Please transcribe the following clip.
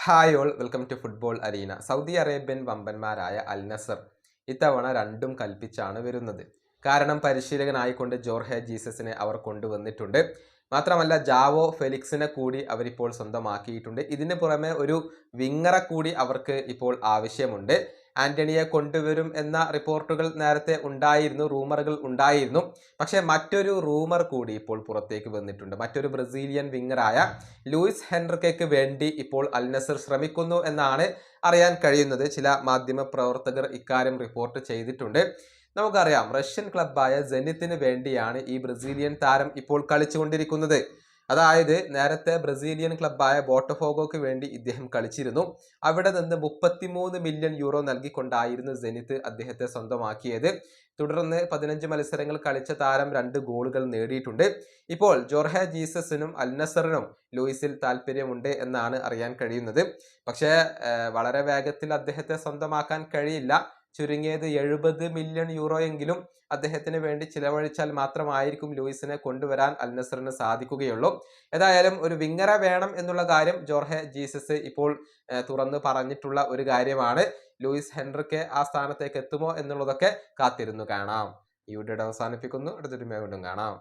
Hi all welcome to football arena. Saudi Arabian വമ്പന്മാരായ Al Nassr ഇത്തവണ രണ്ടും കൽപ്പിച്ചാണ് വരുന്നത്. കാരണം പരിശീലകനായിക്കൊണ്ട് ജോർഹെ ജീസസിനെ അവർ കൊണ്ടുവന്നിട്ടുണ്ട്. മാത്രമല്ല ജാവോ ഫെലിക്സിനെ കൂടി അവരിപ്പോൾ സ്വന്തമാക്കിയിട്ടുണ്ട്. ഇതിന് പുറമെ ഒരു വിങ്ങറെ കൂടി അവർക്ക് ഇപ്പോൾ ആവശ്യമുണ്ട്. ആന്റണിയെ കൊണ്ടുവരും എന്ന റിപ്പോർട്ടുകൾ നേരത്തെ ഉണ്ടായിരുന്നു, റൂമറുകൾ ഉണ്ടായിരുന്നു. പക്ഷേ മറ്റൊരു റൂമർ കൂടി ഇപ്പോൾ പുറത്തേക്ക് വന്നിട്ടുണ്ട്. മറ്റൊരു ബ്രസീലിയൻ വിങ്ങറായ ലൂയിസ് ഹെൻറിക്കയ്ക്ക് വേണ്ടി ഇപ്പോൾ അൽ നസർ ശ്രമിക്കുന്നു എന്നാണ് അറിയാൻ കഴിയുന്നത്. ചില മാധ്യമ പ്രവർത്തകർ ഇക്കാര്യം റിപ്പോർട്ട് ചെയ്തിട്ടുണ്ട്. നമുക്കറിയാം, റഷ്യൻ ക്ലബ്ബായ സെനിത്തിന് വേണ്ടിയാണ് ഈ ബ്രസീലിയൻ താരം ഇപ്പോൾ കളിച്ചുകൊണ്ടിരിക്കുന്നത്. അതായത് നേരത്തെ ബ്രസീലിയൻ ക്ലബ്ബായ ബോട്ടഫോഗോക്ക് വേണ്ടി ഇദ്ദേഹം കളിച്ചിരുന്നു. അവിടെ നിന്ന് 33 മില്യൺ യൂറോ നൽകിക്കൊണ്ടായിരുന്നു സെനിത്ത് അദ്ദേഹത്തെ സ്വന്തമാക്കിയത്. തുടർന്ന് 15 മത്സരങ്ങൾ കളിച്ച താരം 2 ഗോളുകൾ നേടിയിട്ടുണ്ട്. ഇപ്പോൾ ജോർഹെ ജീസസിനും അൽ നസറിനും ലൂയിസിൽ താല്പര്യമുണ്ട് എന്നാണ് അറിയാൻ കഴിയുന്നത്. പക്ഷേ വളരെ വേഗത്തിൽ അദ്ദേഹത്തെ സ്വന്തമാക്കാൻ കഴിയില്ല. ചുരുങ്ങിയത് 70 മില്യൺ യൂറോയെങ്കിലും അദ്ദേഹത്തിന് വേണ്ടി ചിലവഴിച്ചാൽ മാത്രമായിരിക്കും ലൂയിസിനെ കൊണ്ടുവരാൻ അൽ നസറിന് സാധിക്കുകയുള്ളൂ. ഏതായാലും ഒരു വിങ്ങറെ വേണം എന്നുള്ള കാര്യം ജോർഹെ ജീസസ് ഇപ്പോൾ തുറന്നു പറഞ്ഞിട്ടുള്ള ഒരു കാര്യമാണ്. ലൂയിസ് ഹെൻറിക്കെ ആ സ്ഥാനത്തേക്ക് എത്തുമോ എന്നുള്ളതൊക്കെ കാത്തിരുന്നു കാണാം. ഈ വീഡിയോ അവസാനിപ്പിക്കുന്നു. അടുത്തൊരു വീണ്ടും കാണാം.